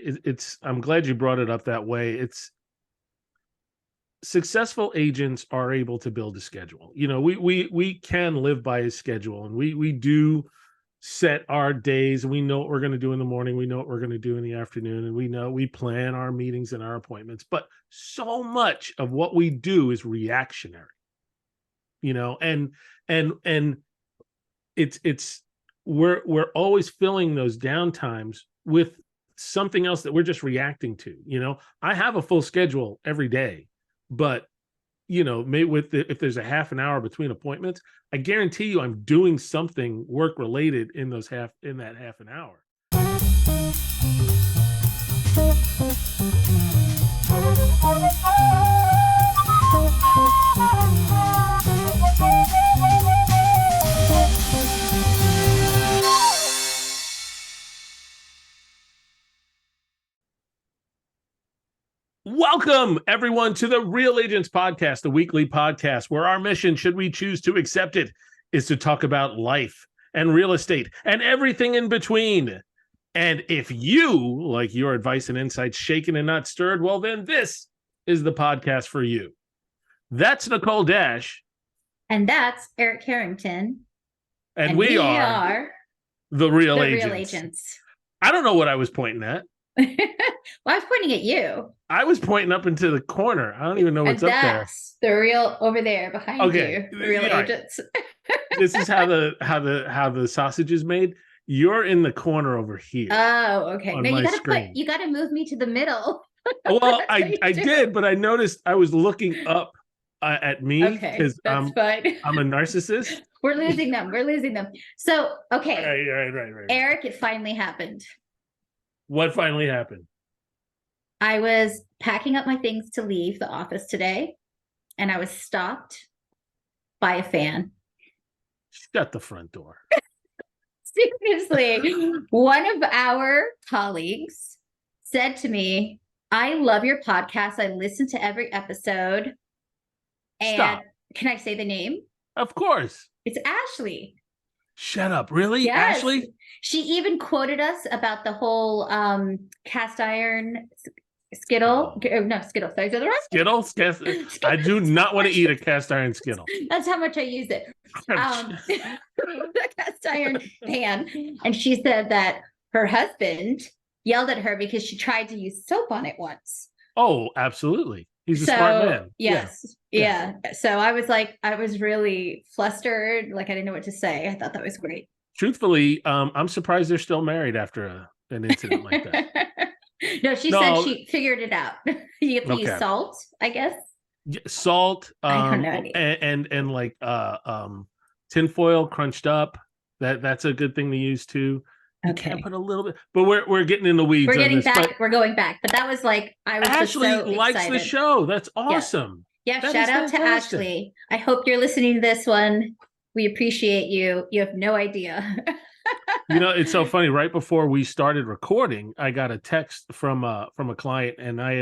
it's I'm glad you brought it up that way. It's successful agents are able to build a schedule. We can live by a schedule, and we do set our days. We know what we're going to do in the morning. We know what we're going to do in the afternoon, and we plan our meetings and our appointments. But so much of what we do is reactionary, and it's we're always filling those downtimes with something else that we're just reacting to. I have a full schedule every day, but maybe if there's a half an hour between appointments, I guarantee you I'm doing something work related in that half an hour. Welcome, everyone, to the Real Agents Podcast, the weekly podcast where our mission, should we choose to accept it, is to talk about life and real estate and everything in between. And if you like your advice and insights shaken and not stirred, well, then this is the podcast for you. That's Nicole Dash. And that's Eric Harrington. And we are the Real Agents. I don't know what I was pointing at. Well, I was pointing at you. I was pointing up into the corner. I don't even know what's up there. That's the real over there behind you. The Real Agents. This is how the sausage is made. You're in the corner over here. Oh, okay. No, you gotta move me to the middle. Well, I did, but I noticed I was looking up at me because that's fine. I'm a narcissist. We're losing them. So, okay. Right. Eric, it finally happened. What finally happened? I was packing up my things to leave the office today, and I was stopped by a fan. Shut the front door. Seriously, one of our colleagues said to me, "I love your podcast. I listen to every episode." And Stop. Can I say the name? Of course. It's Ashley. Shut up. Really? Yes. Ashley? She even quoted us about the whole cast iron Skittle. No, Skittle. Sorry, is that right? Skittle? I do not want to eat a cast iron Skittle. That's how much I use it. The cast iron pan. And she said that her husband yelled at her because she tried to use soap on it once. Oh, absolutely. He's a smart man. Yes. Yeah. So I was really flustered. Like I didn't know what to say. I thought that was great. Truthfully, I'm surprised they're still married after an incident like that. No, she said she figured it out. You have to use salt, I guess. Salt, I don't know and like tinfoil crunched up. That's a good thing to use too. You can put a little bit, but we're getting in the weeds. We're getting back. We're going back. But that was like I was Ashley just so likes excited. the show. That's awesome. Yeah. Shout out to Ashley. I hope you're listening to this one. We appreciate you. You have no idea. It's so funny. Right before we started recording, I got a text from a client, and I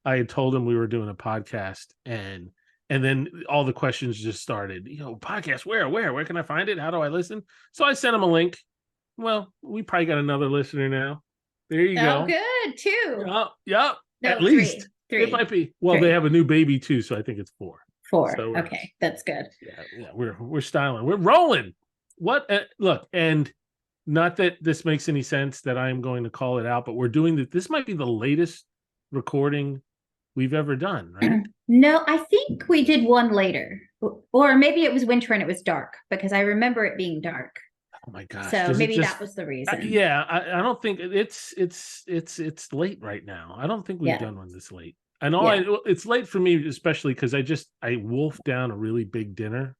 had told him we were doing a podcast, and then all the questions just started. Podcast where can I find it? How do I listen? So I sent him a link. Well, we probably got another listener now. There you go. Oh, good. 2. Yep. No, at least 3. It might be. Well, 3. They have a new baby too, so I think it's 4. 4. So okay, that's good. Yeah, we're styling. We're rolling. What? Look, and not that this makes any sense that I am going to call it out, but we're doing that. This might be the latest recording we've ever done, right? No, I think we did one later, or maybe it was winter and it was dark because I remember it being dark. Oh my gosh! So maybe that was the reason. I don't think it's late right now. I don't think we've done one this late. I know it's late for me, especially because I wolfed down a really big dinner.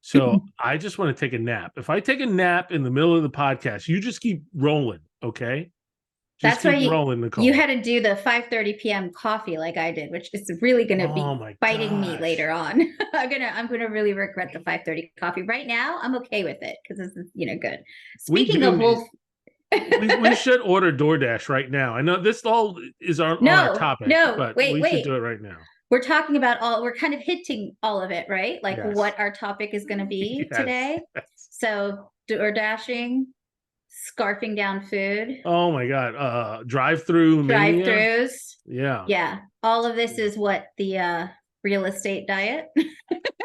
So I just want to take a nap. If I take a nap in the middle of the podcast, you just keep rolling, okay? That's why you had to do the 5:30 p.m. coffee like I did, which is really going to be biting me later on. I'm gonna really regret the 5:30 coffee. Right now, I'm okay with it because this is good. Speaking of wolf, we should order DoorDash right now. I know this all is on our topic. But we should do it right now. We're talking about we're kind of hitting all of it, right? Like what our topic is going to be today. Yes. So DoorDashing, scarfing down food. Oh my God. Drive-through mania. Drive-throughs. Yeah. Yeah. All of this is what the real estate diet.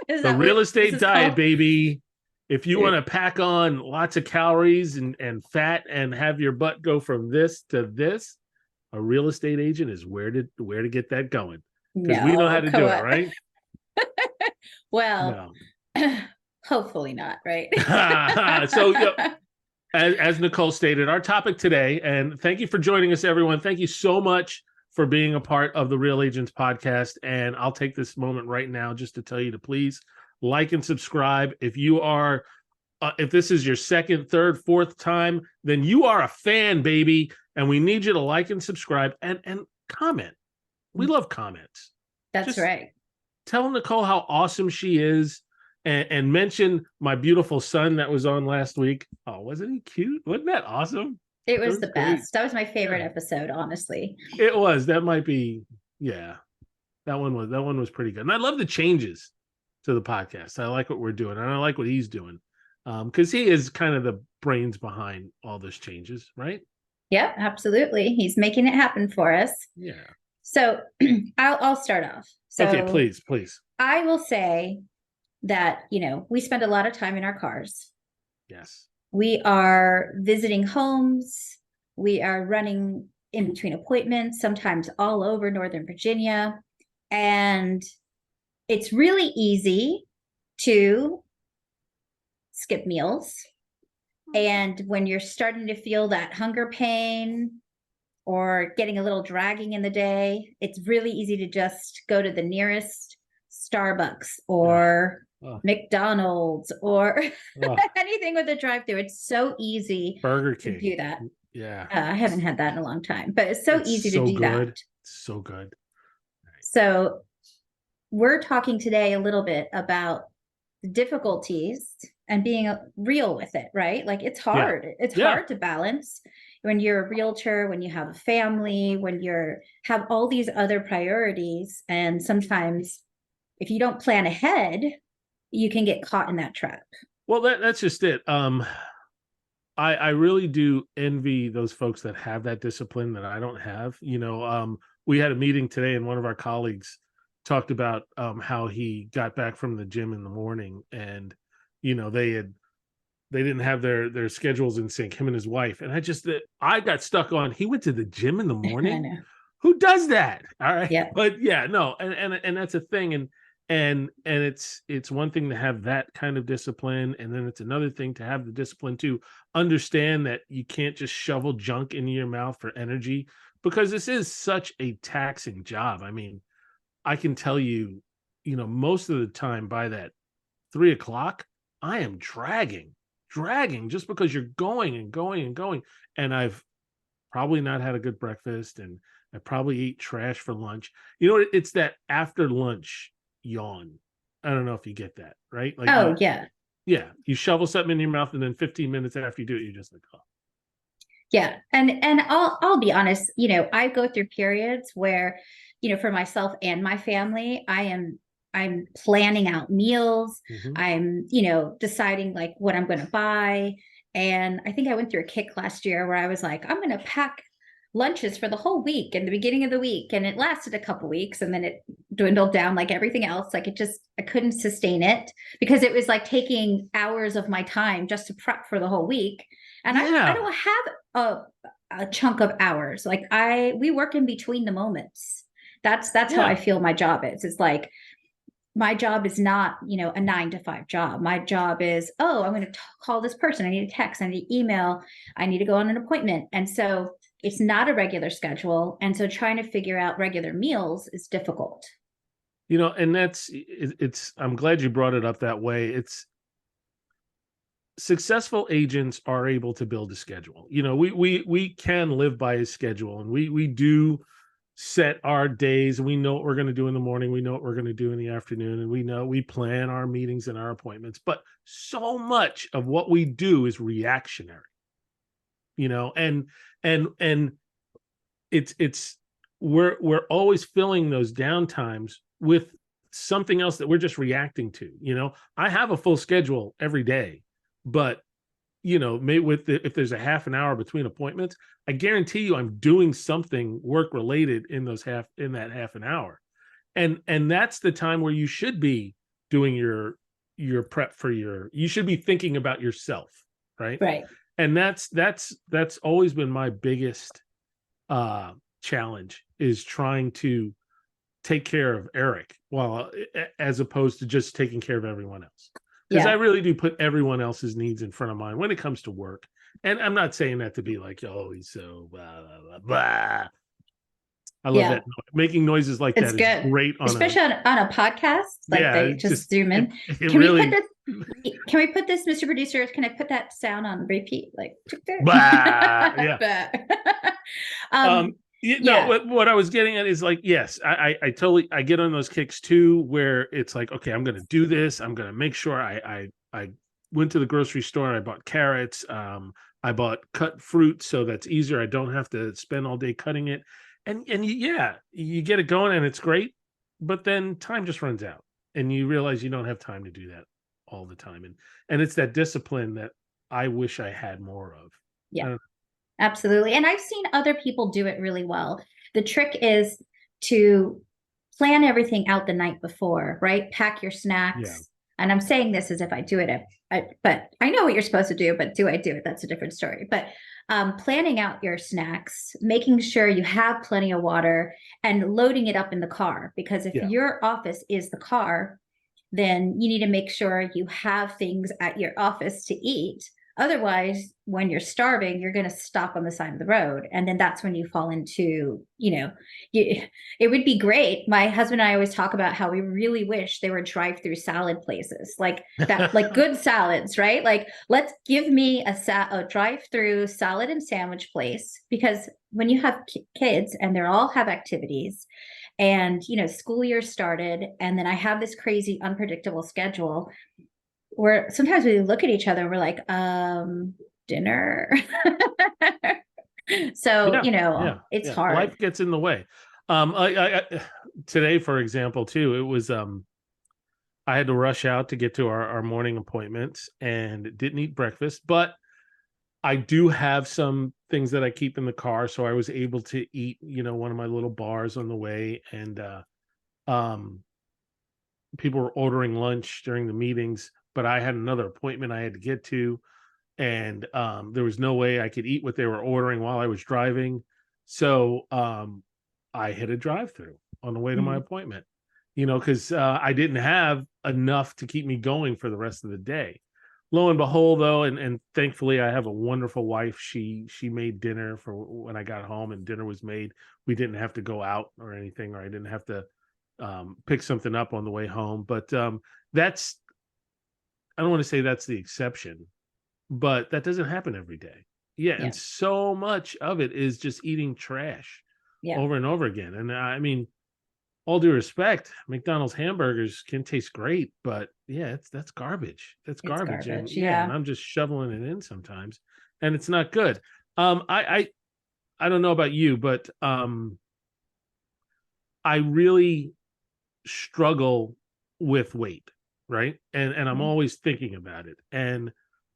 Is the that real what estate this is diet, called? baby. If you want to pack on lots of calories and fat and have your butt go from this to this, a real estate agent is where to get that going. Because we know how to do it, right? Well, hopefully not, right? So, as Nicole stated, our topic today, and thank you for joining us, everyone. Thank you so much for being a part of the Real Agents podcast. And I'll take this moment right now just to tell you to please like and subscribe. If you are, if this is your second, third, fourth time, then you are a fan, baby. And we need you to like and subscribe and comment. We love comments. That's just right. Tell Nicole how awesome she is. And mention my beautiful son that was on last week. Oh, wasn't he cute? Wasn't that awesome? It was the best. That was my favorite episode, honestly. It was. That might be, yeah. That one was pretty good. And I love the changes to the podcast. I like what we're doing, and I like what he's doing. Because he is kind of the brains behind all those changes, right? Yeah, absolutely. He's making it happen for us. Yeah. So I'll start off. So okay, please. I will say that, we spend a lot of time in our cars. Yes. We are visiting homes. We are running in between appointments, sometimes all over Northern Virginia. And it's really easy to skip meals. And when you're starting to feel that hunger pain or getting a little dragging in the day, it's really easy to just go to the nearest Starbucks or McDonald's or anything with a drive-through. It's so easy Burger King to do that. Yeah. I haven't had that in a long time, but it's so easy to do that. It's so good. So we're talking today a little bit about the difficulties and being real with it, right? Like it's hard. Yeah. It's hard to balance when you're a realtor, when you have a family, when have all these other priorities. And sometimes if you don't plan ahead, you can get caught in that trap. Well, that's just it. I really do envy those folks that have that discipline that I don't have. We had a meeting today and one of our colleagues talked about how he got back from the gym in the morning and, they didn't have their schedules in sync, him and his wife. And I got stuck on, he went to the gym in the morning. I know. Who does that? All right. Yeah. But yeah, no. And that's a thing. And it's one thing to have that kind of discipline. And then it's another thing to have the discipline to understand that you can't just shovel junk into your mouth for energy, because this is such a taxing job. I mean, I can tell you, most of the time by that 3 o'clock, I am dragging just because you're going and going and going. And I've probably not had a good breakfast and I probably eat trash for lunch. It's that after lunch yawn. I don't know if you get that, right? Like, yeah. Yeah. You shovel something in your mouth and then 15 minutes after you do it, you're just like, oh. Yeah. And I'll be honest, I go through periods where, for myself and my family, I'm planning out meals. Mm-hmm. I'm, deciding like what I'm going to buy. And I think I went through a kick last year where I was like, I'm going to pack lunches for the whole week in the beginning of the week. And it lasted a couple weeks and then it dwindled down like everything else. Like I couldn't sustain it because it was like taking hours of my time just to prep for the whole week. And I don't have a chunk of hours. Like we work in between the moments. That's how I feel my job is. It's like, my job is not, a 9-to-5 job. My job is, I'm going to call this person. I need a text. I need to email. I need to go on an appointment. And so it's not a regular schedule. And so trying to figure out regular meals is difficult. And I'm glad you brought it up that way. It's successful agents are able to build a schedule. We can live by a schedule and we do set our days. We know what we're going to do in the morning. We know what we're going to do in the afternoon. And we plan our meetings and our appointments, but so much of what we do is reactionary, and it's we're always filling those downtimes with something else that we're just reacting to. I have a full schedule every day, but if there's a half an hour between appointments, I guarantee you I'm doing something work related in that half an hour. And that's the time where you should be doing your prep you should be thinking about yourself, right? Right. And that's always been my biggest challenge, is trying to take care of Eric as opposed to just taking care of everyone else. Because I really do put everyone else's needs in front of mine when it comes to work. And I'm not saying that to be like, oh, he's so blah, blah, blah, blah. I love that. Making noises like that is great. Especially on a podcast. Like they just zoom in. Can we put this, Mr. Producer, can I put that sound on repeat? Like, bah, what I was getting at is like, yes, I totally, I get on those kicks too, where it's like, okay, I'm going to do this. I'm going to make sure I went to the grocery store. I bought carrots. I bought cut fruit, so that's easier. I don't have to spend all day cutting it. And you get it going and it's great, but then time just runs out and you realize you don't have time to do that all the time. And it's that discipline that I wish I had more of. Yeah. Absolutely. And I've seen other people do it really well. The trick is to plan everything out the night before, right? Pack your snacks. Yeah. And I'm saying this as if I do it, but I know what you're supposed to do, but do I do it? That's a different story. But planning out your snacks, making sure you have plenty of water, and loading it up in the car. Because if your office is the car, then you need to make sure you have things at your office to eat. Otherwise, when you're starving, you're going to stop on the side of the road. And then that's when you fall into, it would be great. My husband and I always talk about how we really wish there were drive-through salad places like that, like good salads, right? Like, let's give me a drive-through salad and sandwich place, because when you have kids and they all have activities and, school year started, and then I have this crazy unpredictable schedule, where sometimes we look at each other and we're like, dinner. So, it's hard. Life gets in the way. I today, for example, too, it was, I had to rush out to get to our morning appointments and didn't eat breakfast, but I do have some things that I keep in the car. So I was able to eat, one of my little bars on the way. And, people were ordering lunch during the meetings, but I had another appointment I had to get to, and there was no way I could eat what they were ordering while I was driving. So I hit a drive-through on the way to my appointment, because I didn't have enough to keep me going for the rest of the day. Lo and behold, though, and thankfully I have a wonderful wife. She made dinner for when I got home, and dinner was made. We didn't have to go out or anything, or I didn't have to pick something up on the way home. But I don't want to say that's the exception, but that doesn't happen every day. Yeah. And so much of it is just eating trash over and over again. And I mean, all due respect, McDonald's hamburgers can taste great, but that's garbage. That's garbage. And and I'm just shoveling it in sometimes, and it's not good. I don't know about you, but I really struggle with weight, right? And I'm always thinking about it. And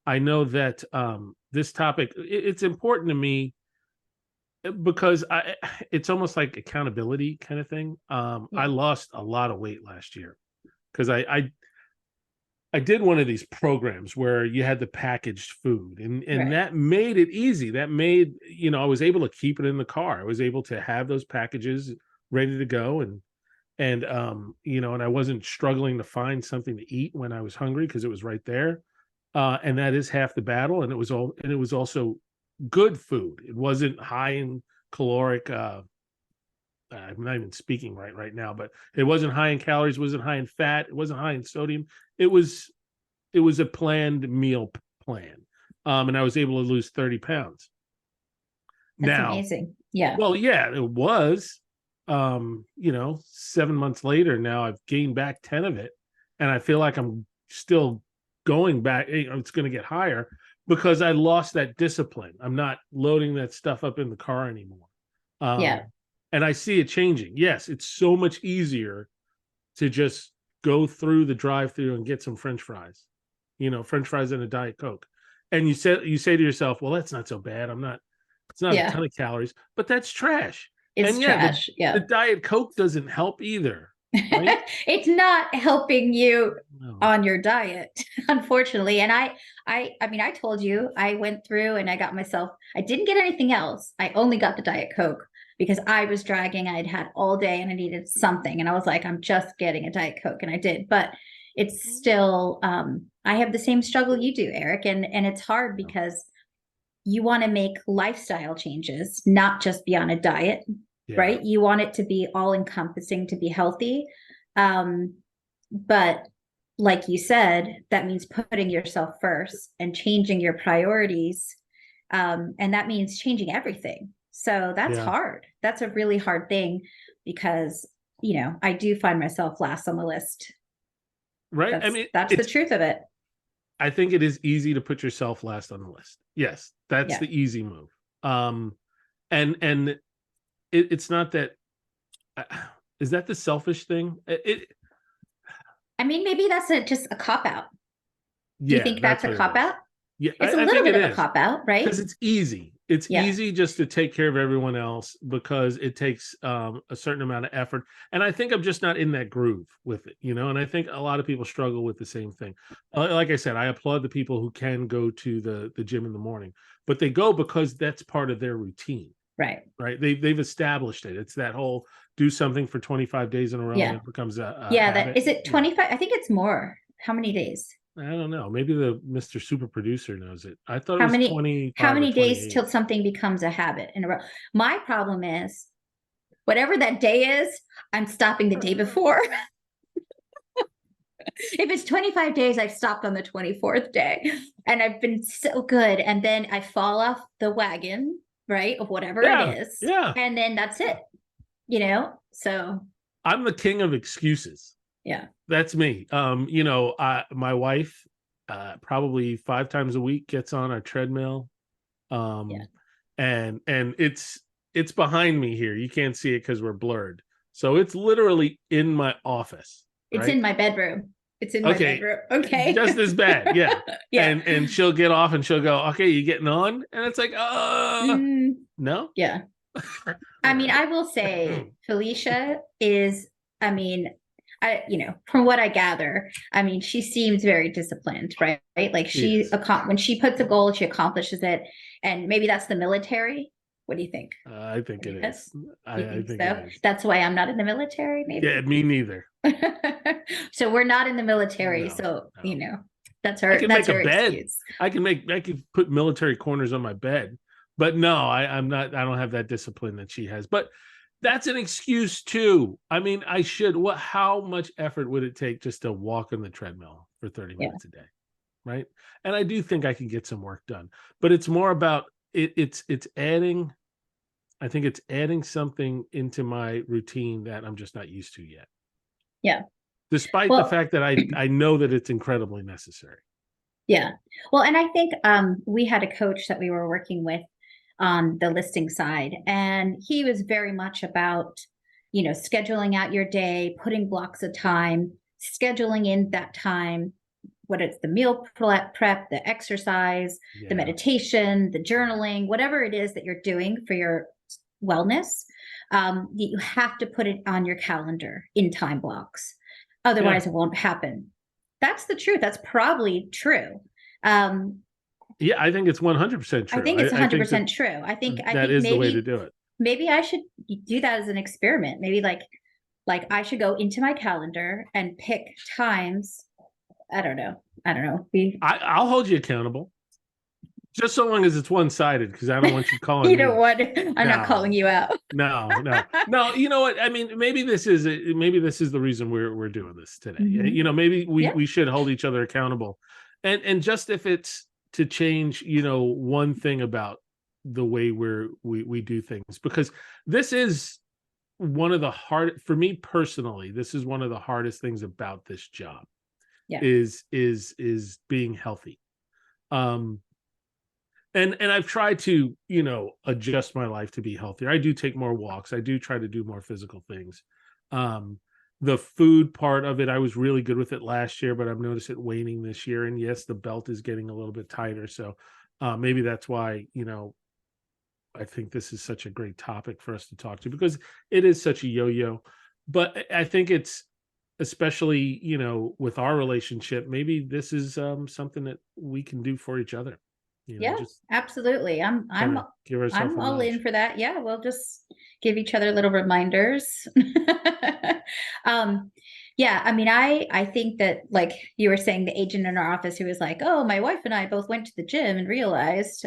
I know that this topic, it's important to me because it's almost like accountability kind of thing. I lost a lot of weight last year because I did one of these programs where you had the packaged food, and that made it easy. That made, I was able to keep it in the car. I was able to have those packages ready to go, and and I wasn't struggling to find something to eat when I was hungry because it was right there. And that is half the battle. And it was also good food. It wasn't high in caloric. I'm not even speaking right now, but it wasn't high in calories, wasn't high in fat, it wasn't high in sodium. It was a planned meal plan. And I was able to lose 30 pounds. That's amazing. Yeah. Well, yeah, it was. 7 months later, now I've gained back 10 of it, and I feel like I'm still going back. It's going to get higher because I lost that discipline. I'm not loading that stuff up in the car anymore. And I see it changing. Yes, it's so much easier to just go through the drive-through and get some French fries, French fries and a Diet Coke. and you say to yourself, well, that's not so bad. It's not a ton of calories, but that's trash. It's trash. The Diet Coke doesn't help either. Right? It's not helping you on your diet, unfortunately. And I mean, I told you, I went through and I didn't get anything else. I only got the Diet Coke because I was dragging. I'd had all day and I needed something. And I was like, I'm just getting a Diet Coke. And I did, but it's still, I have the same struggle you do, Eric. And it's hard because you want to make lifestyle changes, not just be on a diet. Yeah. Right? You want it to be all encompassing, to be healthy. But like you said, that means putting yourself first and changing your priorities. And that means changing everything. So that's hard. That's a really hard thing because, I do find myself last on the list. Right. That's the truth of it. I think it is easy to put yourself last on the list. Yes. That's the easy move. And it's not that, is that the selfish thing? Maybe that's just a cop-out. Do you think that's a cop-out? Yeah, it's a little bit of a cop-out, right? Because it's easy. It's easy just to take care of everyone else because it takes a certain amount of effort. And I think I'm just not in that groove with it, and I think a lot of people struggle with the same thing. Like I said, I applaud the people who can go to the gym in the morning, but they go because that's part of their routine. Right. They've established it. It's that whole do something for 25 days in a row and it becomes a habit. Is it 25? I think it's more. How many days? I don't know. Maybe the Mr. Super Producer knows it. I thought it was 20. How many days till something becomes a habit in a row? My problem is whatever that day is, I'm stopping the day before. If it's 25 days, I've stopped on the 24th day and I've been so good. And then I fall off the wagon, right, of whatever it is. Yeah. And then that's it, so. I'm the king of excuses. Yeah. That's me. My wife probably 5 times a week gets on a treadmill. And it's behind me here. You can't see it because we're blurred. So it's literally in my office. It's in my bedroom. It's in my bedroom. Okay. Just as bad. Yeah. And she'll get off and she'll go, okay, you getting on? And it's like, no. Yeah. I will say Felicia is, from what I gather, she seems very disciplined, right? Like when she puts a goal, she accomplishes it. And maybe that's the military. What do you think? I think it is. I think so. It is. That's why I'm not in the military, maybe? Yeah, me neither. So we're not in the military. That's her. That's her excuse. I can put military corners on my bed, but no, I'm not. I don't have that discipline that she has. But that's an excuse too. I should. How much effort would it take just to walk on the treadmill for 30 minutes a day, right? And I do think I can get some work done, but it's more about it's adding. I think it's adding something into my routine that I'm just not used to yet. Yeah. Despite the fact that I know that it's incredibly necessary. Yeah. Well, and I think we had a coach that we were working with on the listing side, and he was very much about, scheduling out your day, putting blocks of time, scheduling in that time, whether it's the meal prep, the exercise, the meditation, the journaling, whatever it is that you're doing for your wellness, you have to put it on your calendar in time blocks. Otherwise, it won't happen. That's the truth. That's probably true. I think it's 100% true. I think it's 100% true. I think that is the way to do it. Maybe I should do that as an experiment. Maybe like I should go into my calendar and pick times. I don't know. I'll hold you accountable. Just so long as it's one-sided, because I don't want you calling you don't want. I'm not calling you out. No. You know what? Maybe this is the reason we're doing this today. Mm-hmm. Maybe we should hold each other accountable, and just if it's to change, one thing about the way we do things, because this is one of the for me personally, this is one of the hardest things about this job. Yeah. Is being healthy. And I've tried to, adjust my life to be healthier. I do take more walks. I do try to do more physical things. The food part of it, I was really good with it last year, but I've noticed it waning this year. And yes, the belt is getting a little bit tighter. So maybe that's why, I think this is such a great topic for us to talk to, because it is such a yo-yo. But I think it's, especially, with our relationship, maybe this is something that we can do for each other. Yeah, just absolutely. I'm give ourselves a all nudge. in for that. Yeah, we'll just give each other little reminders. Yeah, I mean, I think that, like you were saying, the agent in our office who was like, "Oh, my wife and I both went to the gym and realized."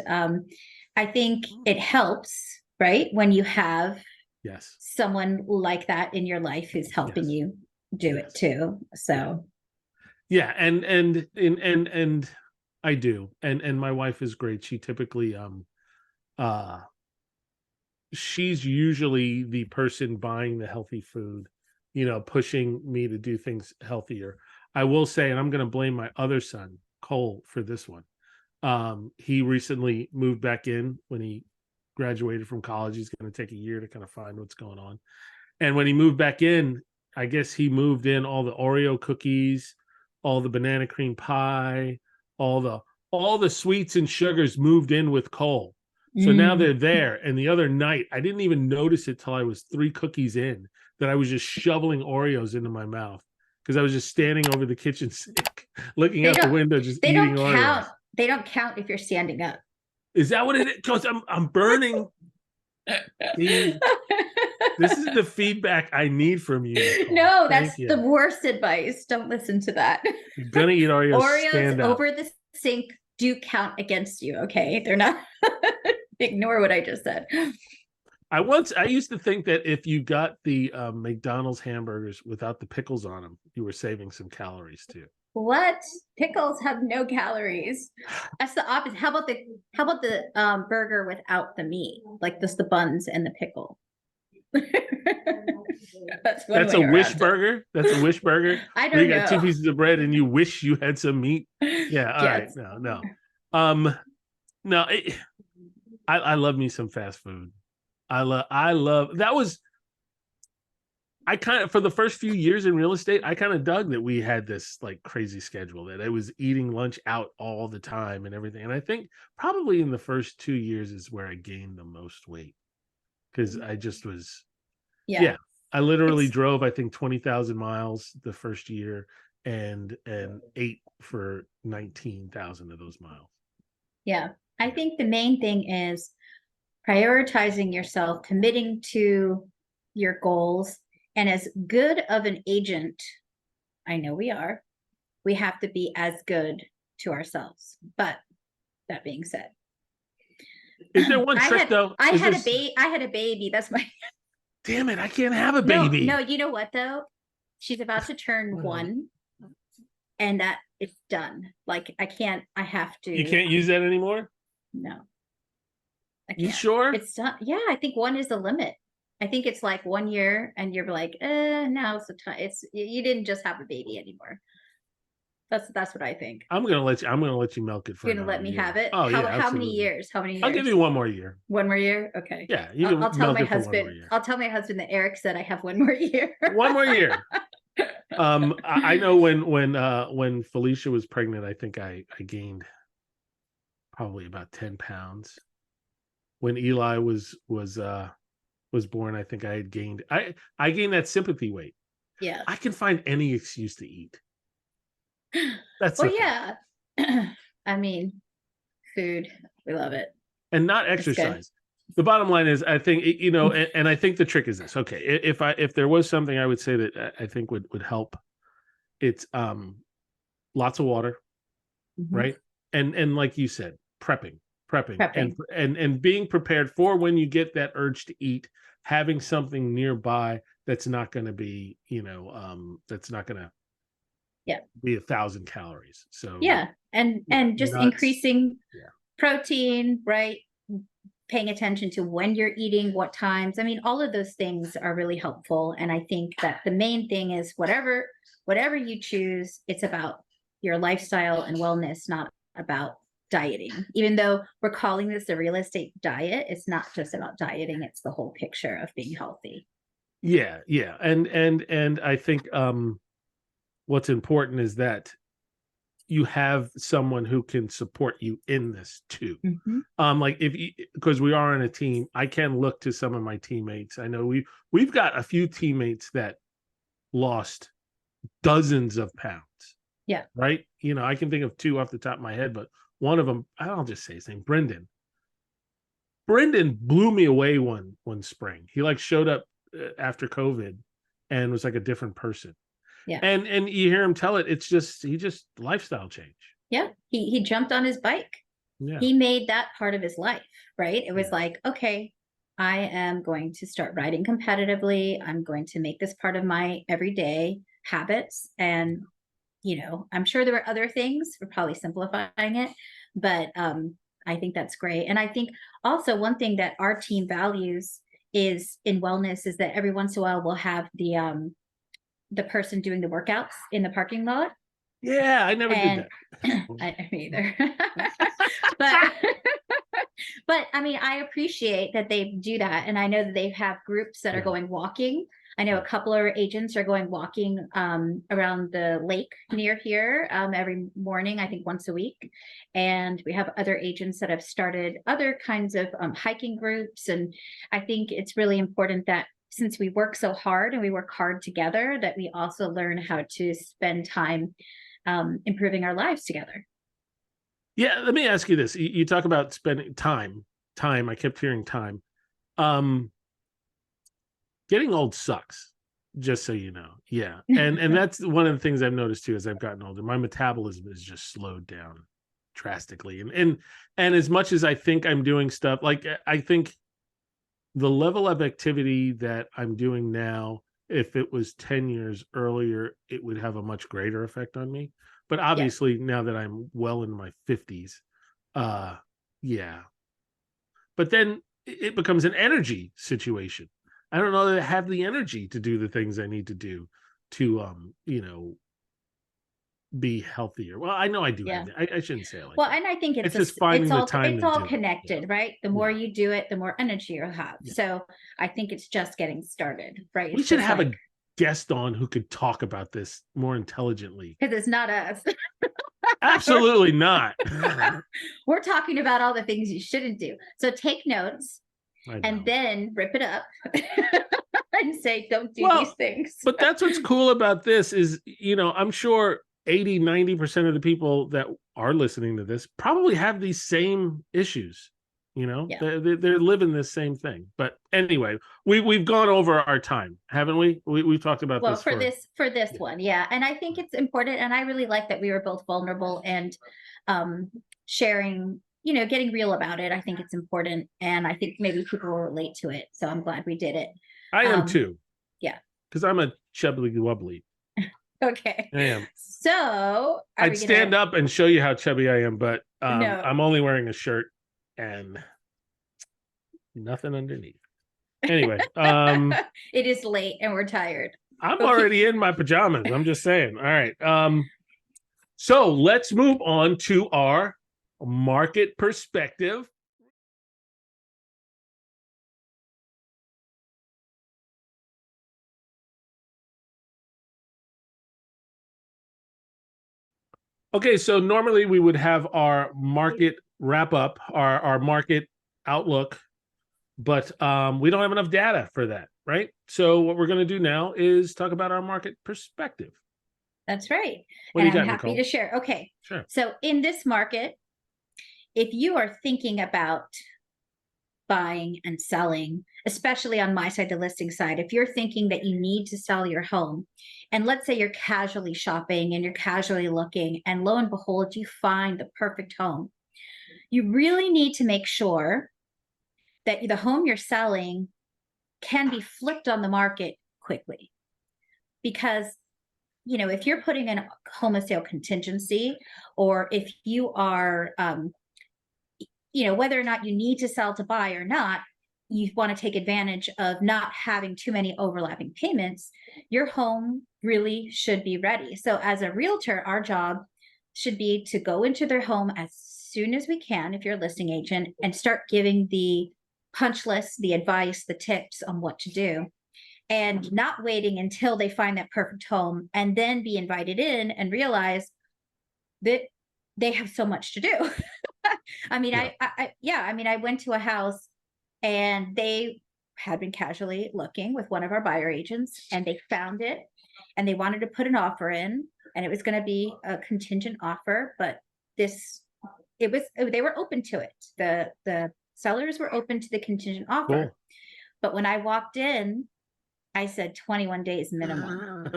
I think it helps, right, when you have Yes. someone like that in your life who's helping you do it too. So yeah, and I do, and my wife is great. She typically she's usually the person buying the healthy food, pushing me to do things healthier. I will say, and I'm going to blame my other son, Cole, for this one. He recently moved back in when he graduated from college. He's going to take a year to kind of find what's going on. And when he moved back in, I guess he moved in all the Oreo cookies, all the banana cream pie, all the sweets and sugars moved in with Cole. So now they're there. And the other night, I didn't even notice it till I was 3 cookies in, that I was just shoveling Oreos into my mouth, because I was just standing over the kitchen sink, looking out the window, just eating Oreos. They don't count if you're standing up. Is that what it is? Because I'm burning. See, this is the feedback I need from you, Nicole. No, that's the worst advice. Don't listen to that. You're gonna eat Oreos. Oreos over the sink do count against you. Okay, they're not. Ignore what I just said. I used to think that if you got the McDonald's hamburgers without the pickles on them, you were saving some calories too. What? Pickles have no calories. That's the opposite. How about the burger without the meat, like just the buns and the pickle? That's a wish burger. That's a wish burger. I don't know. You got 2 pieces of bread and you wish you had some meat. Yeah. All right. No. No. I love me some fast food. I love that was. I kind of, for the first few years in real estate, I kind of dug that we had this like crazy schedule, that I was eating lunch out all the time and everything. And I think probably in the first 2 years is where I gained the most weight, because I just was, I literally drove, I think 20,000 miles the first year and ate for 19,000 of those miles. Yeah. I think the main thing is prioritizing yourself, committing to your goals. And as good of an agent, I know we have to be as good to ourselves. But that being said, is there one trick though? I had a baby. That's my. Damn it! I can't have a baby. No, you know what though? She's about to turn 1, and that it's done. Like I can't. I have to. You can't use that anymore. No. You sure? It's done. Yeah, I think 1 is the limit. I think it's like 1 year, and you're like, now it's the time. You didn't just have a baby anymore. That's what I think. I'm gonna let you milk it for. You're gonna let me have it? Oh, how many years? How many years? I'll give you 1 more year. 1 more year? Okay. Yeah, I'll tell my husband. I'll tell my husband that Eric said I have 1 more year. 1 more year. I know when Felicia was pregnant, I think I gained probably about 10 pounds. When Eli was born, I think I had gained. I gained that sympathy weight. Yeah. I can find any excuse to eat. That's yeah. I mean, food, we love it, and not exercise. The bottom line is, I think and I think the trick is this. Okay, if there was something I would say that I think would help, it's lots of water, right? And like you said, prepping. And being prepared for when you get that urge to eat, having something nearby that's not going to be, that's not going to be 1,000 calories. So and just increasing protein, right? Paying attention to when you're eating, what times. I mean, all of those things are really helpful. And I think that the main thing is whatever you choose, it's about your lifestyle and wellness, not about dieting. Even though we're calling this a real estate diet, it's not just about dieting, it's the whole picture of being healthy. Yeah. And I think what's important is that you have someone who can support you in this too. Like because we are on a team, I can look to some of my teammates. I know we've got a few teammates that lost dozens of pounds. Yeah. Right. I can think of two off the top of my head, but one of them, I'll just say his name, Brendan. Brendan blew me away one spring. He like showed up after COVID and was like a different person. Yeah. And you hear him tell it, he just lifestyle change. Yeah. He jumped on his bike. Yeah. He made that part of his life, right? It was like, okay, I am going to start riding competitively. I'm going to make this part of my everyday habits. And, I'm sure there were other things. We're probably simplifying it, but I think that's great. And I think also one thing that our team values is in wellness is that every once in a while we'll have the person doing the workouts in the parking lot. Yeah, I never did that. I either. but I mean, I appreciate that they do that. And I know that they have groups that are going walking. I know a couple of agents are going walking around the lake near here every morning, I think once a week. And we have other agents that have started other kinds of hiking groups. And I think it's really important that since we work so hard and we work hard together, that we also learn how to spend time improving our lives together. Yeah, let me ask you this. You talk about spending time. I kept hearing time. Getting old sucks, just so you know. Yeah. And that's one of the things I've noticed too as I've gotten older. My metabolism is just slowed down drastically. And as much as I think I'm doing stuff, like I think the level of activity that I'm doing now, if it was 10 years earlier, it would have a much greater effect on me. But obviously now that I'm well in my 50s, yeah. But then it becomes an energy situation. I don't know that I have the energy to do the things I need to do to, be healthier. Well, I know I do. Yeah. I shouldn't say it like that. And I think it's just finding the time. It's all connected, right? The more you do it, the more energy you'll have. Yeah. So I think it's just getting started, right? We should have a guest on who could talk about this more intelligently. Because it's not us. Absolutely not. We're talking about all the things you shouldn't do. So take notes and then rip it up and say, don't do these things. But that's what's cool about this is, I'm sure 80-90% of the people that are listening to this probably have these same issues. They're living this same thing. But anyway, we've gone over our time, haven't we? We've talked about this for this one. Yeah. And I think it's important. And I really like that we were both vulnerable and sharing, getting real about it. I think it's important. And I think maybe people will relate to it. So I'm glad we did it. I am too. Yeah. Because I'm a chubbly wubbly. Okay. I am. So I'd stand up and show you how chubby I am, but no. I'm only wearing a shirt and nothing underneath. Anyway, it is late and we're tired. I'm already in my pajamas. I'm just saying. All right. So let's move on to our market perspective. Okay, so normally we would have our market wrap up, our market outlook, but we don't have enough data for that, right? So what we're going to do now is talk about our market perspective. That's right. What do you got, I'm happy Nicole? to share. Okay. Sure. So in this market, if you are thinking about buying and selling, especially on my side, the listing side, if you're thinking that you need to sell your home, and let's say you're casually shopping and you're casually looking, and lo and behold, you find the perfect home, you really need to make sure that the home you're selling can be flipped on the market quickly. Because, if you're putting in a home sale contingency, or if you are, whether or not you need to sell to buy or not, you want to take advantage of not having too many overlapping payments, your home really should be ready. So as a realtor, our job should be to go into their home as soon as we can, if you're a listing agent, and start giving the punch list, the advice, the tips on what to do. and not waiting until they find that perfect home and then be invited in and realize that they have so much to do. I mean, I went to a house and they had been casually looking with one of our buyer agents, and they found it and they wanted to put an offer in, and it was going to be a contingent offer, but they were open to it. The sellers were open to the contingent offer. Cool. But when I walked in, I said 21 days minimum.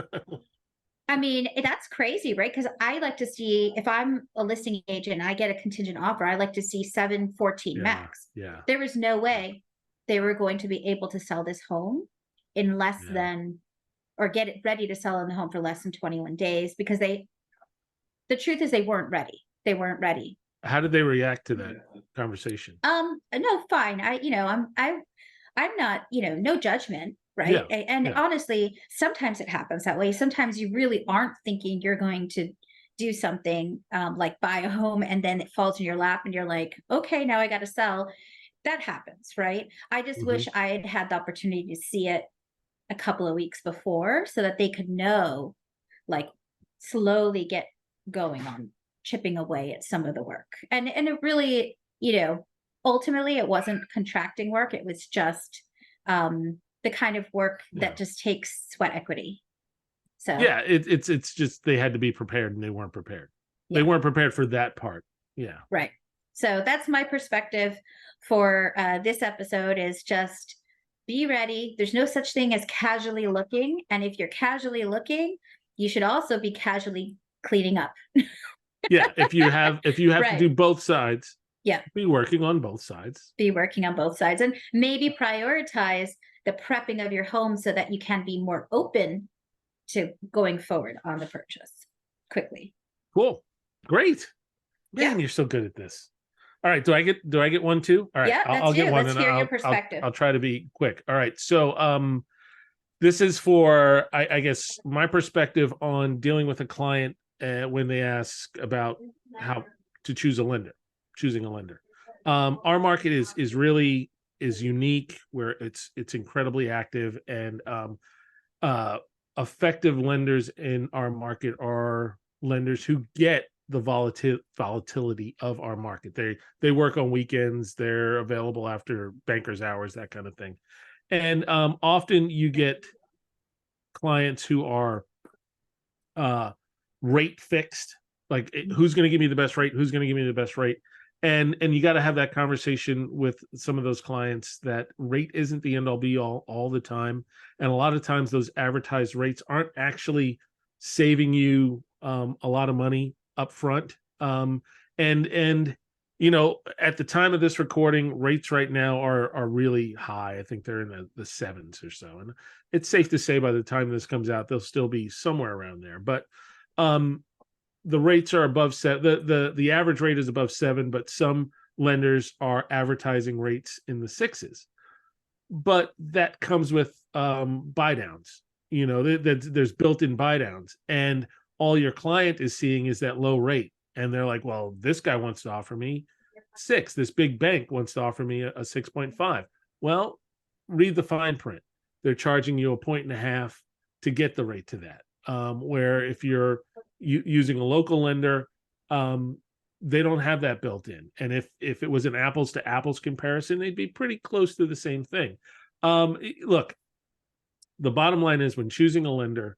I mean, that's crazy, right? Because I like to see, if I'm a listing agent and I get a contingent offer, I like to see 7-14 max. Yeah. There was no way they were going to be able to sell this home in less than, or get it ready to sell in the home for less than 21 days, because the truth is they weren't ready. They weren't ready. How did they react to that conversation? No, fine. I'm not, no judgment. Right. Yeah, and honestly, sometimes it happens that way. Sometimes you really aren't thinking you're going to do something like buy a home, and then it falls in your lap and you're like, okay, now I got to sell. That happens. Right. I just wish I had had the opportunity to see it a couple of weeks before, so that they could know, like, slowly get going on chipping away at some of the work. And it really, ultimately it wasn't contracting work. It was just the kind of work that just takes sweat equity. So it's just they had to be prepared, and they weren't prepared. Yeah. They weren't prepared for that part. Yeah. Right. So that's my perspective for this episode, is just be ready. There's no such thing as casually looking. And if you're casually looking, you should also be casually cleaning up. Yeah. If you have to do both sides. Yeah. Be working on both sides. Be working on both sides, and maybe prioritize the prepping of your home so that you can be more open to going forward on the purchase quickly. Cool. Great. Man, you're so good at this. All right. Do I get one too? All right. Yeah, I'll get one. Let's hear your perspective. I'll try to be quick. All right. So this is for, I guess, my perspective on dealing with a client when they ask about how to choosing a lender. Our market is really unique, where it's incredibly active, and effective lenders in our market are lenders who get the volatility of our market. They work on weekends, they're available after banker's hours, that kind of thing. And often you get clients who are rate fixed, like, who's going to give me the best rate, who's going to give me the best rate. And you got to have that conversation with some of those clients, that rate isn't the end all be all the time. And a lot of times those advertised rates aren't actually saving you a lot of money up front. And at the time of this recording, rates right now are really high. I think they're in the sevens or so. And it's safe to say by the time this comes out, they'll still be somewhere around there. But the rates are above the average rate is above 7, but some lenders are advertising rates in the 6s. But that comes with buy downs. There's built-in buy downs, and all your client is seeing is that low rate, and they're like, well, this guy wants to offer me 6. This big bank wants to offer me a 6.5. Well, read the fine print. They're charging you 1.5 to get the rate to that. Where if you're using a local lender, they don't have that built in. And if it was an apples to apples comparison, they'd be pretty close to the same thing. Look, the bottom line is, when choosing a lender,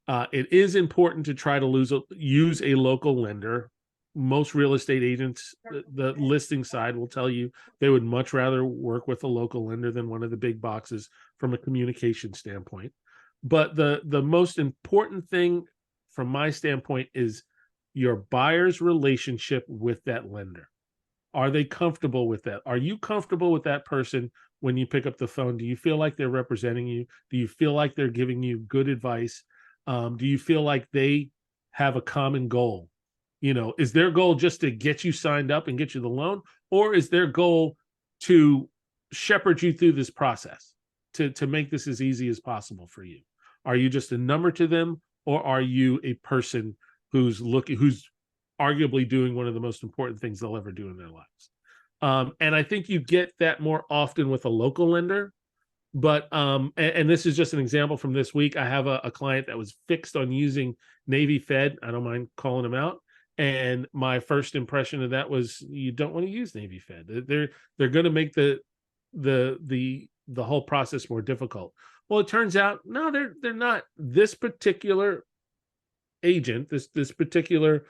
it is important to try to use a local lender. Most real estate agents, the listing side, will tell you they would much rather work with a local lender than one of the big boxes from a communication standpoint. But the most important thing from my standpoint is your buyer's relationship with that lender. Are they comfortable with that? Are you comfortable with that person when you pick up the phone? Do you feel like they're representing you? Do you feel like they're giving you good advice? Do you feel like they have a common goal? Is their goal just to get you signed up and get you the loan? Or is their goal to shepherd you through this process, to make this as easy as possible for you? Are you just a number to them, or are you a person who's arguably doing one of the most important things they'll ever do in their lives? And I think you get that more often with a local lender But and this is just an example from this week. I have a client that was fixed on using Navy Fed. I don't mind calling them out. And my first impression of that was, you don't want to use Navy Fed. They're going to make the whole process more difficult. Well, it turns out, no, they're not. This particular agent, this particular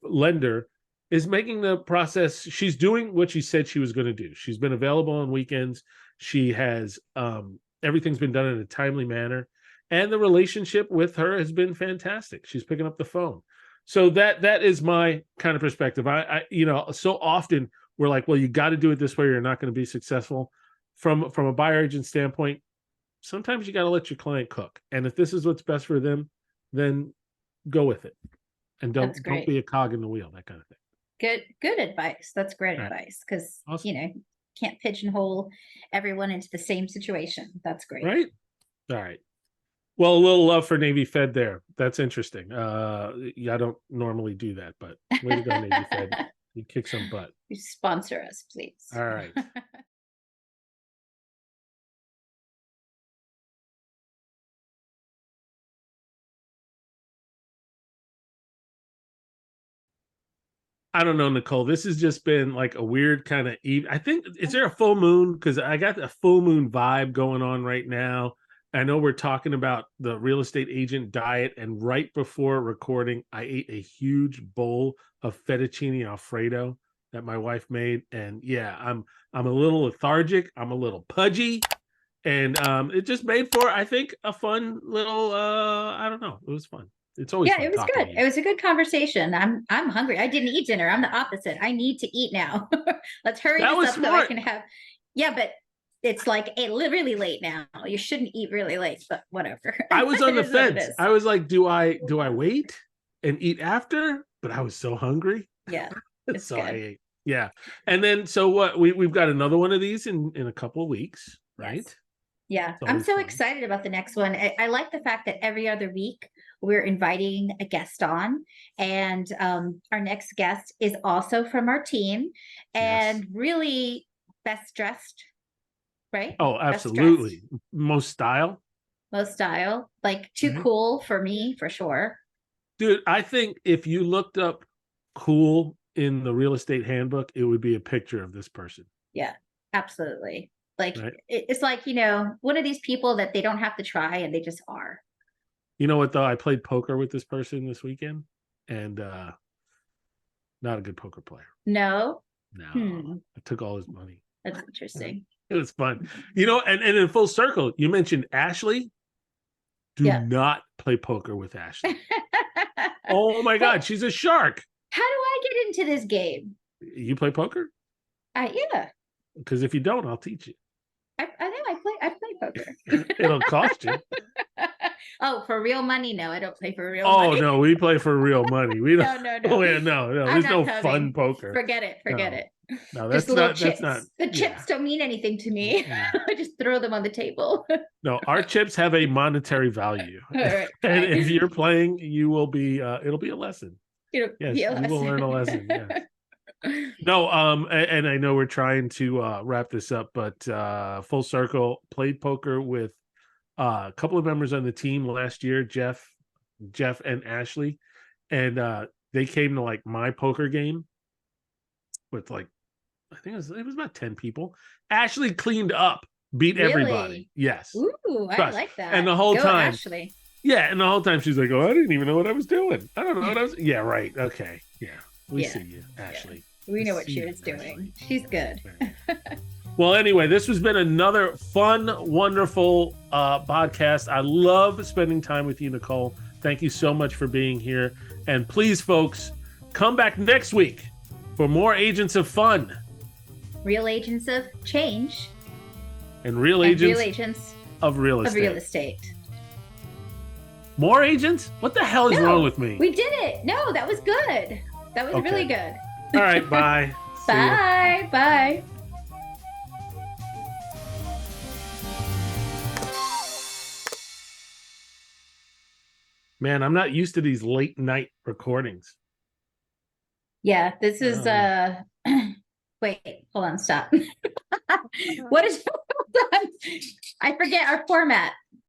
lender, is making the process. She's doing what she said she was going to do. She's been available on weekends. She has everything's been done in a timely manner, and the relationship with her has been fantastic. She's picking up the phone. So that is my kind of perspective. I so often we're like, well, you got to do it this way, or you're not going to be successful. From a buyer agent standpoint, sometimes you got to let your client cook, and if this is what's best for them, then go with it, and don't be a cog in the wheel. That kind of thing. Good advice. That's great advice, because awesome. Can't pigeonhole everyone into the same situation. That's great. Right. All right. Well, a little love for Navy Fed there. That's interesting. I don't normally do that, but way to go, Navy Fed. You kick some butt. You sponsor us, please. All right. I don't know, Nicole. This has just been like a weird kind of I think, is there a full moon? Because I got a full moon vibe going on right now. I know we're talking about the real estate agent diet, and right before recording, I ate a huge bowl of fettuccine Alfredo that my wife made, and yeah, I'm a little lethargic, I'm a little pudgy, and it just made for, I think, a fun little I don't know, it was fun. It's always fun. It was good. It was a good conversation. I'm hungry. I didn't eat dinner. I'm the opposite. I need to eat now. Let's hurry this up so I can have. Yeah, but it's like really late now. You shouldn't eat really late, but whatever. I was on the fence. I was like, do I wait and eat after? But I was so hungry. Yeah. So good. I ate. Yeah. And then so what? We've got another one of these in a couple of weeks, right? Yes. Yeah. I'm so excited about the next one. I like the fact that every other week we're inviting a guest on, and our next guest is also from our team, and really best dressed, right? Oh, absolutely. Most style, like too cool for me, for sure. Dude, I think if you looked up cool in the real estate handbook, it would be a picture of this person. Yeah, absolutely. Like it's like, one of these people that they don't have to try, and they just are. You know what, though? I played poker with this person this weekend, and not a good poker player. No? I took all his money. That's interesting. It was fun. And in full circle, you mentioned Ashley. Do not play poker with Ashley. Oh my God, she's a shark. How do I get into this game? You play poker? Yeah. Because if you don't, I'll teach you. I know I play poker. It'll cost you. Oh, for real money? No, I don't play for real money. Oh no, we play for real money. We don't. No. Oh yeah, no. There's no fun poker. Forget it. No, that's not. Chips. That's not. The chips don't mean anything to me. I just throw them on the table. No, our chips have a monetary value, right, and if you're playing, you will be. It'll be a lesson. You will learn a lesson. Yes. No, and I know we're trying to wrap this up, but full circle, played poker with a couple of members on the team last year, Jeff and Ashley, and they came to like my poker game with like, I think it was about 10 people. Ashley cleaned up, beat everybody. Yes. Ooh, I like that. And the whole time, Ashley. Yeah, and the whole time she's like, "Oh, I didn't even know what I was doing. I don't know what I was." Yeah, right. Okay. Yeah, we see you, Ashley. Yeah. We know what she was doing. Ashley. She's good. Well, anyway, this has been another fun, wonderful podcast. I love spending time with you, Nicole. Thank you so much for being here. And please, folks, come back next week for more Agents of Fun. Real agents of change. And real agents of real estate. More agents? What the hell is wrong with me? We did it. No, that was good. That was really good. All right, bye. Bye. Man, I'm not used to these late night recordings. Yeah, this is wait, hold on, stop. What is I forget our format.